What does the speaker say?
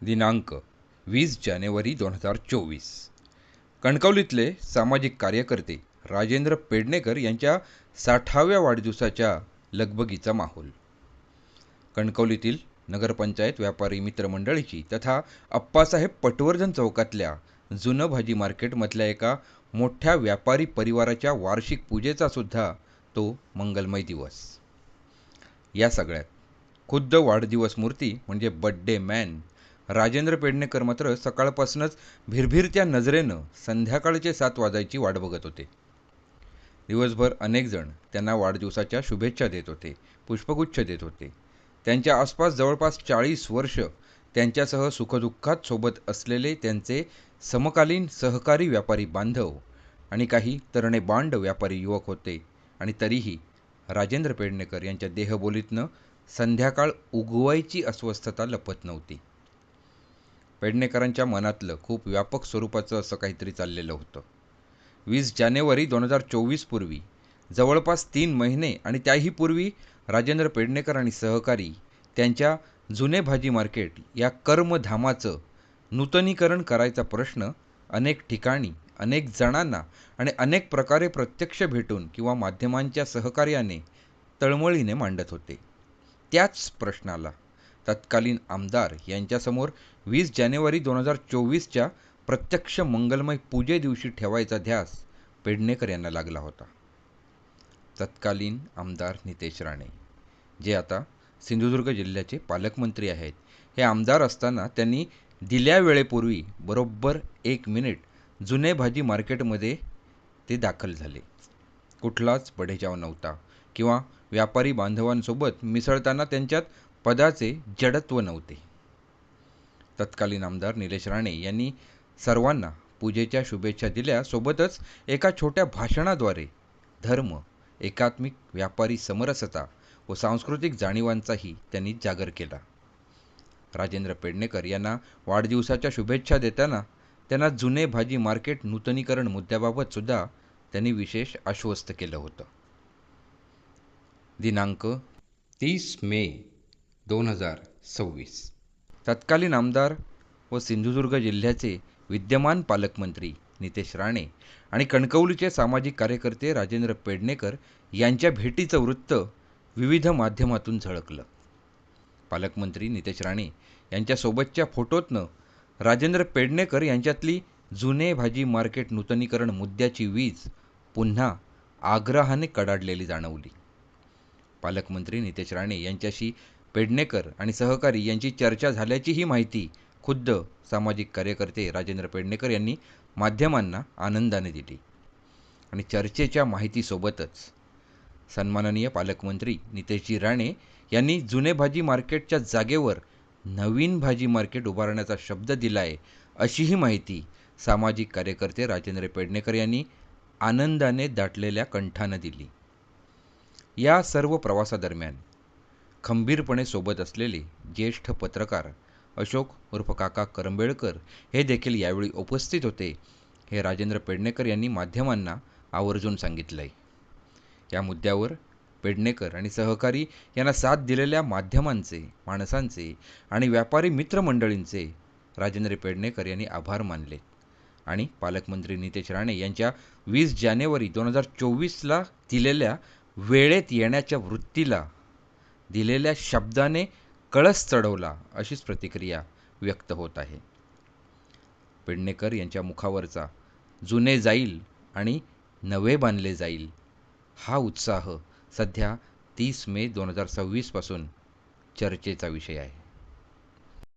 दिनांक 20 जानेवारी 2024. कणकवलीतले सामाजिक कार्यकर्ते राजेंद्र पेडणेकर यांच्या 60व्या वाढदिवसाच्या लगबगीचा माहोल. कणकवलीतील नगरपंचायत व्यापारी मित्रमंडळीची तथा अप्पासाहेब पटवर्धन चौकातल्या जुनं भाजी मार्केटमधल्या एका मोठ्या व्यापारी परिवाराच्या वार्षिक पूजेचा सुद्धा तो मंगलमय दिवस. या सगळ्यात खुद्द वाढदिवस मूर्ती म्हणजे बड्डे मॅन राजेंद्र पेडणेकर मात्र सकाळपासूनच भिरभिरत्या नजरेनं संध्याकाळचे 7 वाजायची वाट बघत होते. दिवसभर अनेक जण त्यांना वाढदिवसाच्या शुभेच्छा देत होते, पुष्पगुच्छ देत होते. त्यांच्या आसपास जवळपास 40 वर्ष त्यांच्यासह सुखदुःखात सोबत असलेले त्यांचे समकालीन सहकारी व्यापारी बांधव आणि काही तरणे बांड व्यापारी युवक होते आणि तरीही राजेंद्र पेडणेकर यांच्या देहबोलीतनं संध्याकाळ उगवायची अस्वस्थता लपत नव्हती. पेडणेकरांच्या मनातलं खूप व्यापक स्वरूपाचं असं काहीतरी चाललेलं होतं. 20 जानेवारी 2024 पूर्वी जवळपास 3 महिने आणि त्याही पूर्वी राजेंद्र पेडणेकर आणि सहकारी त्यांच्या जुने भाजी मार्केट या कर्मधामाचं नूतनीकरण करायचा प्रश्न अनेक ठिकाणी, अनेक जणांना आणि अनेक प्रकारे प्रत्यक्ष भेटून किंवा माध्यमांच्या सहकार्याने तळमळीने मांडत होते. त्याच प्रश्नाला तत्कालीन आमदार यांच्यासमोर 20 जानेवारी 2024च्या प्रत्यक्ष मंगलमय पूजे दिवशी ठेवायचा ध्यास पेडणेकर यांना लागला होता. तत्कालीन आमदार नितेश राणे, जे आता सिंधुदुर्ग जिल्ह्याचे पालकमंत्री आहेत, हे आमदार असताना त्यांनी दिल्या वेळेपूर्वी बरोबर 1 मिनिट जुने भाजी मार्केटमध्ये ते दाखल झाले. कुठलाच बडेजाव नव्हता किंवा व्यापारी बांधवांसोबत मिसळताना त्यांच्यात पदाचे जडत्व नव्हते. तत्कालीन आमदार निलेश राणे यांनी सर्वांना पूजेच्या शुभेच्छा दिल्या. सोबतच एका छोट्या भाषणाद्वारे धर्म, एकात्मिक व्यापारी समरसता व सांस्कृतिक जाणीवांचाही त्यांनी जागर केला. राजेंद्र पेडणेकर यांना वाढदिवसाच्या शुभेच्छा देताना त्यांना जुने भाजी मार्केट नूतनीकरण मुद्द्याबाबत सुद्धा त्यांनी विशेष आश्वस्त केलं होतं. दिनांक 30 मे 2026. तत्कालीन आमदार व सिंधुदुर्ग जिल्ह्याचे विद्यमान पालकमंत्री नितेश राणे आणि कणकवलीचे सामाजिक कार्यकर्ते राजेंद्र पेडणेकर यांच्या भेटीचं वृत्त विविध माध्यमातून झळकलं. पालकमंत्री नितेश राणे यांच्यासोबतच्या फोटोतनं राजेंद्र पेडणेकर यांच्यातली जुने भाजी मार्केट नूतनीकरण मुद्द्याची वीज पुन्हा आग्रहाने कडाडलेली जाणवली. पालकमंत्री नितेश राणे यांच्याशी पेडणेकर आणि सहकारी यांची चर्चा झाल्याचीही माहिती खुद्द सामाजिक कार्यकर्ते राजेंद्र पेडणेकर यांनी माध्यमांना आनंदाने दिली. आणि चर्चेच्या माहितीसोबतच सन्माननीय पालकमंत्री नितेशजी राणे यांनी जुने भाजी मार्केटच्या जागेवर नवीन भाजी मार्केट उभारण्याचा शब्द दिलाय, अशीही माहिती सामाजिक कार्यकर्ते राजेंद्र पेडणेकर यांनी आनंदाने दाटलेल्या कंठानं दिली. या सर्व प्रवासादरम्यान खंबीरपणे सोबत असलेले ज्येष्ठ पत्रकार अशोक उर्फ काका करंबेळकर हे देखील यावेळी उपस्थित होते, हे राजेंद्र पेडणेकर यांनी माध्यमांना आवर्जून सांगितलंय. या मुद्द्यावर पेडणेकर आणि सहकारी यांना साथ दिलेल्या माध्यमांचे, माणसांचे आणि व्यापारी मित्रमंडळींचे राजेंद्र पेडणेकर यांनी आभार मानले आणि पालकमंत्री नितेश राणे यांच्या 20 जानेवारी 2024ला दिलेल्या वेळेत येण्याच्या वृत्तीला दिलेल्या शब्दाने कळस चढवला, अशीच प्रतिक्रिया व्यक्त होत आहे. पेडणेकर यांच्या मुखावरचा जुने जाईल आणि नवे बांधले जाईल हा उत्साह सध्या 30 मे 2026 पासून चर्चेचा विषय आहे.